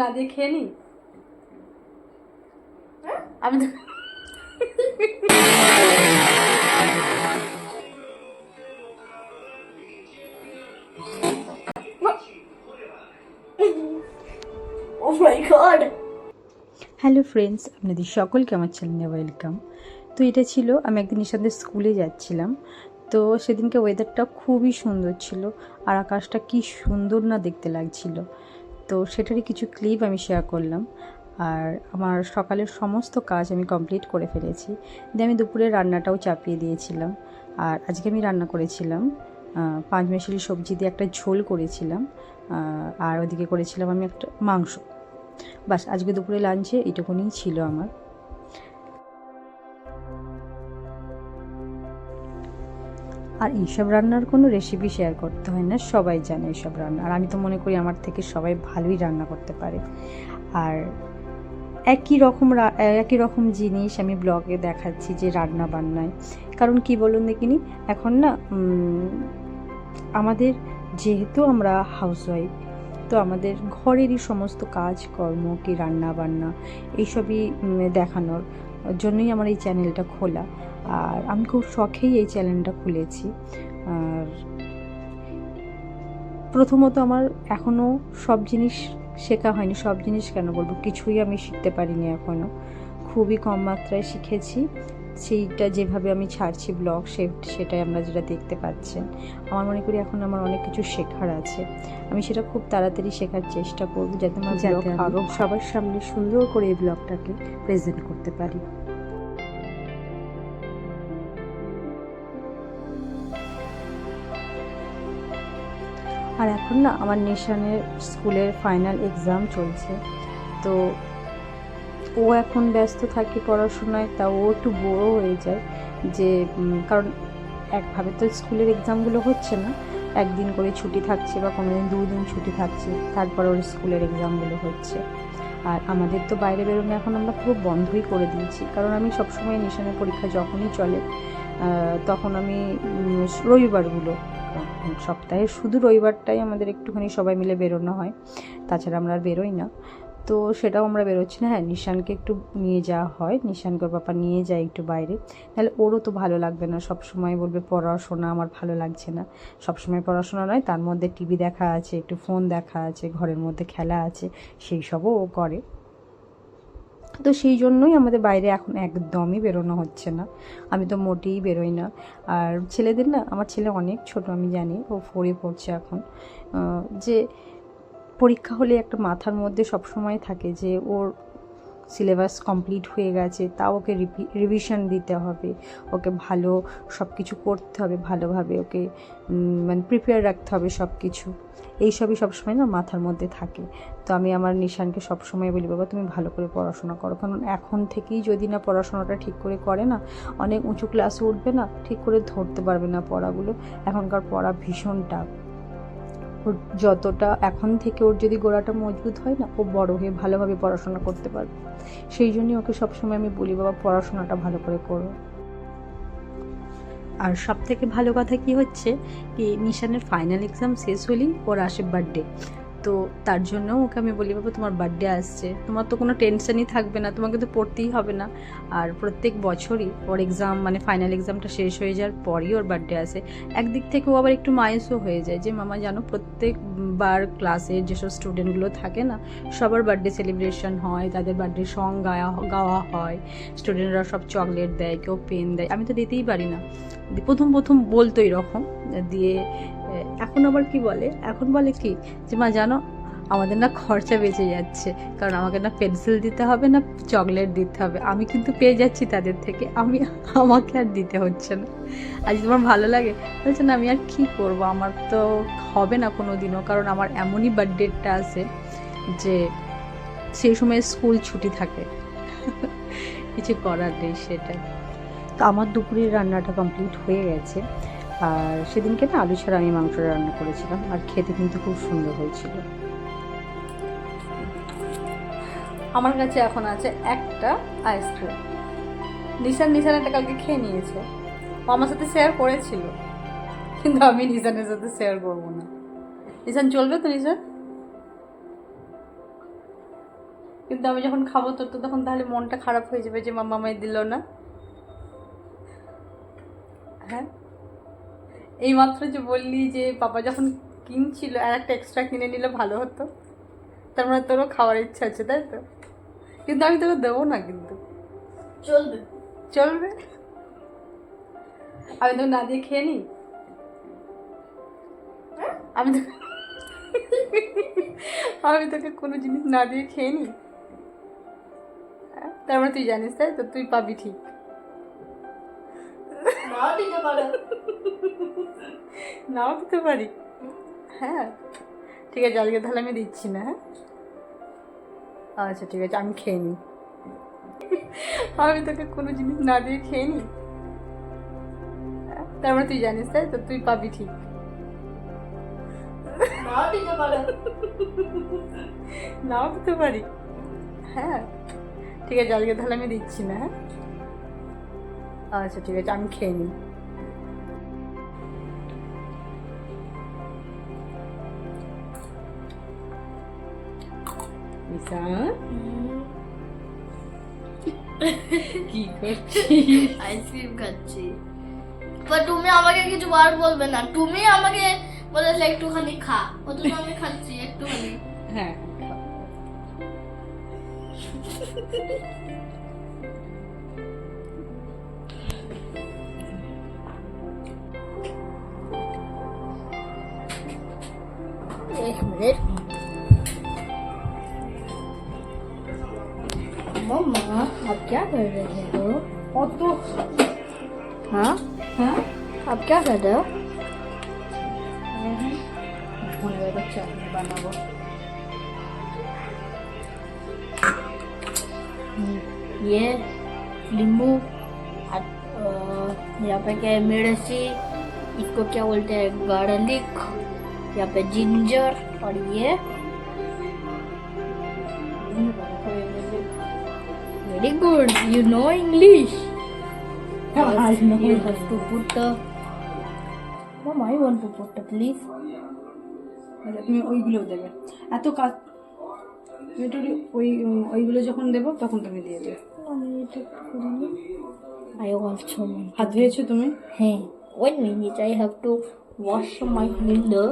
না দিয়ে খেয়ে নি আমি তো Oh my god! Hello friends, আপনাদের সকলকে আমার চ্যানেলে ওয়েলকাম। তো এটা ছিল, আমি একদিন নিশানদের স্কুলে যাচ্ছিলাম। তো সেদিনকে ওয়েদারটা খুবই সুন্দর ছিল, আর আকাশটা কি সুন্দর না দেখতে লাগছিল। তো সেটারই কিছু ক্লিপ আমি শেয়ার করলাম। আর আমার সকালের সমস্ত কাজ আমি কমপ্লিট করে ফেলেছি। দিয়ে আমি দুপুরে রান্নাটাও চাপিয়ে দিয়েছিলাম। আর আজকে আমি রান্না করেছিলাম পাঁচমেশালি সবজি দিয়ে একটা ঝোল করেছিলাম, আর ওদিকে করেছিলাম আমি একটা মাংস। বাস, আজকে দুপুরে লাঞ্চে এইটুকুনি ছিল আমার। আর এইসব রান্নার কোনো রেসিপি শেয়ার করতে হয় না, সবাই জানে এইসব রান্না। আর আমি তো মনে করি আমার থেকে সবাই ভালোই রান্না করতে পারে। আর একই রকম জিনিস আমি ব্লগে দেখাচ্ছি যে রান্না বান্নায়। কারণ কি বলুন দেখিনি, এখন না আমাদের, যেহেতু আমরা হাউসওয়াইফ, তো আমাদের ঘরেরই সমস্ত কাজকর্ম, কি রান্না বান্না, এইসবই দেখানোর জন্যই আমার এই চ্যানেলটা খোলা। আর আমি খুব শখেই এই চ্যানেলটা খুলেছি। আর প্রথমত আমার এখনও সব জিনিস শেখা হয়নি, সব জিনিস কেন বলবো, কিছুই আমি শিখতে পারিনি এখনও, খুবই কম মাত্রায় শিখেছি। সেইটা যেভাবে আমি ছাড়ছি ব্লগ, সেটাই আমরা যেটা দেখতে পাচ্ছেন। আমার মনে করি এখন আমার অনেক কিছু শেখার আছে, আমি সেটা খুব তাড়াতাড়ি শেখার চেষ্টা করব, যাতে আমার ব্লগ আরও সবার সামনে সুন্দর করে এই ব্লগটাকে প্রেজেন্ট করতে পারি। আর এখন না আমার নিশানের স্কুলের ফাইনাল এক্সাম চলছে। তো ও এখন ব্যস্ত থাকে পড়াশোনায়, তা ও একটু বড়ো হয়ে যায় যে, কারণ একভাবে তো স্কুলের এক্সামগুলো হচ্ছে না, একদিন করে ছুটি থাকছে বা কোনো দিন 2 দিন ছুটি থাকছে, তারপর ওর স্কুলের এক্সামগুলো হচ্ছে। আর আমাদের তো বাইরে বেরোনো এখন আমরা পুরো বন্ধই করে দিয়েছি, কারণ আমি সবসময় নিশানের পরীক্ষা যখনই চলে তখন আমি রবিবারগুলো, সপ্তাহে শুধু রবিবারটাই আমাদের একটুখানি সবাই মিলে বেরোনো হয়, তাছাড়া আমরা আর বেরোই না। তো সেটাও আমরা বেরোচ্ছি না। হ্যাঁ, নিশানকে একটু নিয়ে যাওয়া হয়, নিশানকে ওর বাবা নিয়ে যায় একটু বাইরে, তাহলে ওরও তো ভালো লাগবে না, সবসময় বলবে পড়াশোনা আমার ভালো লাগছে না। সবসময় পড়াশোনা নয়, তার মধ্যে টিভি দেখা আছে, একটু ফোন দেখা আছে, ঘরের মধ্যে খেলা আছে, সেই সবও ও করে। তো সেই জন্যই আমাদের বাইরে এখন একদমই বেরোনো হচ্ছে না, আমি তো মোটেই বেরোই না। আর ছেলেদের না, আমার ছেলে অনেক ছোট, আমি জানি, ও 4-এ পড়ছে এখন, যে পরীক্ষা হলে একটা মাথার মধ্যে সবসময় থাকে যে ওর সিলেবাস কমপ্লিট হয়ে গেছে, তাও ওকে রিভিশন দিতে হবে, ওকে ভালো সব কিছু করতে হবে, ভালোভাবে ওকে মানে প্রিপেয়ার রাখতে হবে সব কিছু, এইসবই সবসময় না মাথার মধ্যে থাকে। তো আমি আমার নিশানকে সবসময় বলি, বাবা তুমি ভালো করে পড়াশোনা করো, কারণ এখন থেকেই যদি না পড়াশোনাটা ঠিক করে করে না, অনেক উঁচু ক্লাসে উঠবে না, ঠিক করে ধরতে পারবে না পড়াগুলো। এখনকার পড়া ভীষণ টাফ। ওর যতটা এখন থেকে ওর যদি গোড়াটা মজবুত হয় না, ও বড় হয়ে ভালোভাবে পড়াশোনা করতে পারবে। সেই জন্যই ওকে সবসময় আমি বলি, বাবা পড়াশোনাটা ভালো করে করো। আর সব থেকে ভালো কথা কি হচ্ছে, কি নিশানের ফাইনাল এক্সাম শেষ হলেই ওর আসে বার্থডে। তো তার জন্য ওকে আমি বলি, বাবা তোমার বার্থডে আসছে, তোমার তো কোনো টেনশনই থাকবে না, তোমাকে তো পড়তেই হবে না। আর প্রত্যেক বছরই ওর এক্সাম, মানে ফাইনাল এক্সামটা শেষ হয়ে যাওয়ার পরই ওর বার্থডে আসে। একদিক থেকে ও আবার একটু মাইউসও হয়ে যায় যে, মামা জানো প্রত্যেকবার ক্লাসের যেসব স্টুডেন্টগুলো থাকে না, সবার বার্থডে সেলিব্রেশন হয়, তাদের বার্থডে সং গাওয়া হয়, স্টুডেন্টরা সব চকলেট দেয়, কেউ পেন দেয়, আমি তো দিতেই পারি না। প্রথম বলতো এরকম, দিয়ে এখন আবার কি বলে, এখন বলে কি যে, মা জানো আমাদের না খরচা বেঁচে যাচ্ছে, কারণ আমাকে না পেন্সিল দিতে হবে না চকলেট দিতে হবে, আমি কিন্তু পেয়ে যাচ্ছি তাদের থেকে, আমাকে আর দিতে হচ্ছে না। আজ তোমার ভালো লাগে? বলছে না, আমি আর কি করব, আমার তো হবে না কোনো দিনও, কারণ আমার এমনই বার্থডেটা আছে যে সেই সময় স্কুল ছুটি থাকে, কিছু করার নেই সেটা। তো আমার দুপুরের রান্নাটা কমপ্লিট হয়ে গেছে। আর সেদিনকে না আলু ছাড়া আমি মাংস রান্না করেছিলাম, আর খেতে কিন্তু খুব সুন্দর হয়েছিল। আমার কাছে এখন আছে একটা আইসক্রিম। নিশান একটা কালকে খেয়ে নিয়েছে, ও আমার সাথে শেয়ার করেছিল, কিন্তু আমি নিশানের সাথে শেয়ার করবো না। নিশান চলবে তো? নিশান কিন্তু আমি যখন খাবো তোর তো তখন তাহলে মনটা খারাপ হয়ে যাবে যে মাম্মা আমায় দিল না। হ্যাঁ, এই মাত্র যে বললি যে পাপা যখন কিনছিল আর একটা এক্সট্রা কিনে নিলে ভালো হতো, তার মানে তোরও খাওয়ার ইচ্ছা আছে তাই তো? কিন্তু আমি তোকে দেবো না, কিন্তু চলবে। চলবে। আমি তোকে না দিয়ে খেয়ে নিই? আমি তো আমি তোকে কোনো জিনিস না দিয়ে খেয়ে নিই? তার মানে তুই জানিস তাই তো, তুই পাবি ঠিক। নাও দিতে পারো। নাও দিতে পারি। হ্যাঁ ঠিক আছে, আজকে তাহলে আমি দিচ্ছি না। হ্যাঁ আচ্ছা ঠিক আছে, আমি খেয়ে নিই। আমি তোকে কোনো জিনিস না দিয়ে খেয়ে নিই? তার মানে তুই জানিস তাই তো, তুই পাবি ঠিক। নাও দিতে পারো। নাও দিতে পারি। হ্যাঁ ঠিক আছে, আজকে তাহলে আমি দিচ্ছি না। হ্যাঁ আচ্ছা ঠিক আছে, আমি খেয়ে নিই। ঈশান কি করছিস? আইসক্রিম খাচ্ছি। তুমি আমাকে কিছু বার বলবে না, তুমি আমাকে বলেছিলে একটুখানি খা, অথচ আমি খাচ্ছি একটুখানি। হ্যাঁ एक मिनट। मम्मा आप क्या कर रहे हो? অত हाँ হ্যাঁ आप क्या कर रहे हो? ধন্যবাদ, চাটনি বানাবো। ये नींबू, यहाँ पे क्या है मिर्ची, इसको क्या बोलते हैं गार्लिक, यहाँ पे जिंजर, और ये very good, you know English. I know. You have to put the. Mom, I want to put the please. আচ্ছা তুমি ওইগুলো দেবে, এত কাজ তুমি একটু ওইগুলো যখন দেবো তখন তুমি দিয়ে দেবে। I also want. হাত ধুয়েছো তুমি? Hey, 1 minute. I have to wash my window.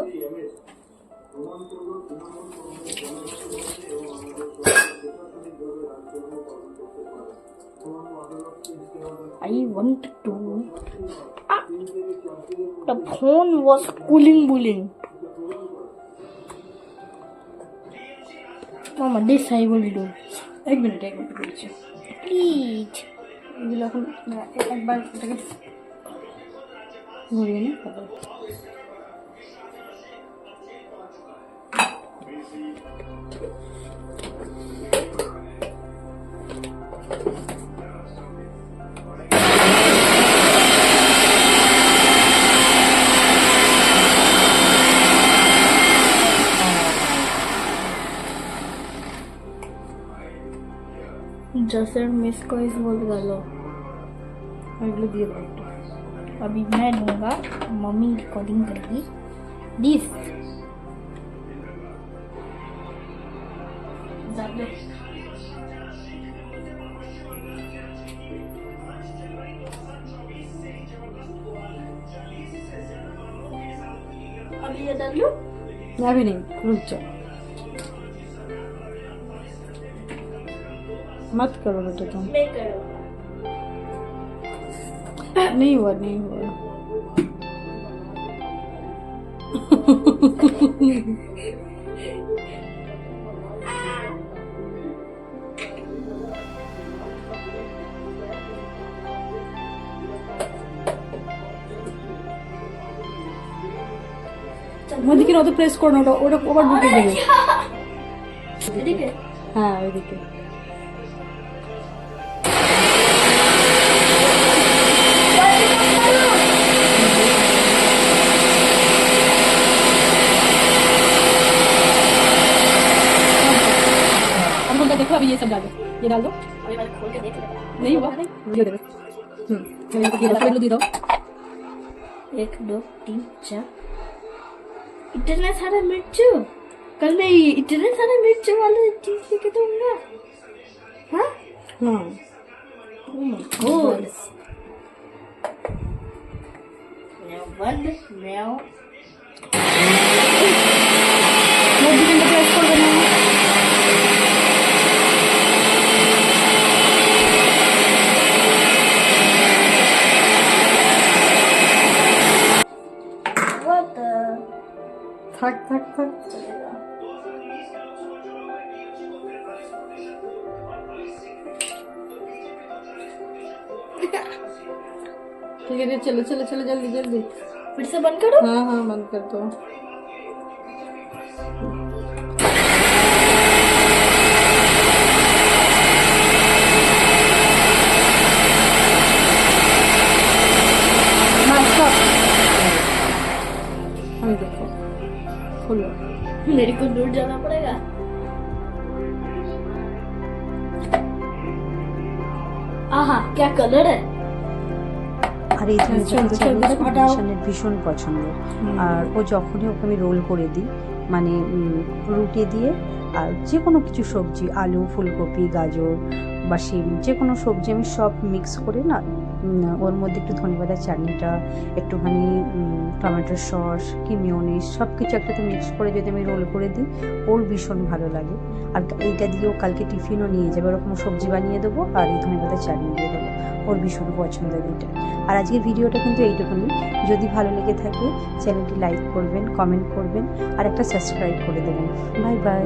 I want to. Ah, the phone was bullying. Mama, this I will do. এক মিনিট বলছি। Please. এগুলো এখন একবার এটাকে ঘুরিয়ে নিই তারপর। जैसे मिस को इस बोल गलो ওইগুলো দিয়ে দেবো একটু। अभी मैं दूंगा, मम्मी रिकॉर्डिंग करेगी दिस। अभी ये डाल लो। अभी नहीं, रुक जाओ, मत करो बेटा तुम। मैं करूँगा। नहीं हुआ नहीं हुआ। ওদিকে অত প্রেস করো না, ওটা ওভার ঢুকে দেবে। ठीक है। হ্যাঁ ওইদিকে। देखो अभी ये सब डाल दो, ये डाल दो। अभी मैं खोल के देख लेता हूँ। नहीं हुआ, ये दे दो। ये दो दो। 1 2 3 4 इतना सारा मिर्च, कल मैं इतने सारे मिर्च वाले चीज लेके दूंगा। Hmm Oh my god. Now one, now. মধ্যখানটা প্রেস করবে না। What the? থাক থাক থাক। ठीक है चलो चलो चलो जल्दी जल्दी। फिर से बंद करो. हाँ हाँ बंद कर दो। हम देखो खोलो। मेरे को दूर जाना पड़ेगा. आहा क्या कलर है. আর এই ধরনের চল, চল, চাবিটা ফাটাও। নিশানের ভীষণ পছন্দ। আর ও যখনই ওকে আমি রোল করে দিই মানে রুটি দিয়ে আর যে কোনো কিছু সবজি আলু ফুলকপি গাজর বা শিম যে কোনো সবজি আমি সব মিক্স করে না ওর মধ্যে একটু ধনেপাতা চাটনিটা একটুখানি টমেটোর সস কি মিওনিজ সব কিছু একসাথে মিক্স করে যদি আমি রোল করে দিই ওর ভীষণ ভালো লাগে। আর এইটা দিয়েও কালকে টিফিনও নিয়ে যাবে, ওরকম সবজি বানিয়ে দেবো আর এই ধনেপাতা চাটনি দিয়ে দেবো, ওর ভীষণ পছন্দের এটা। আর আজকের ভিডিওটা কিন্তু এইটুকুনি। যদি ভালো লেগে থাকে চ্যানেলটি লাইক করবেন, কমেন্ট করবেন আর একটা সাবস্ক্রাইব করে দেবেন। Bye bye.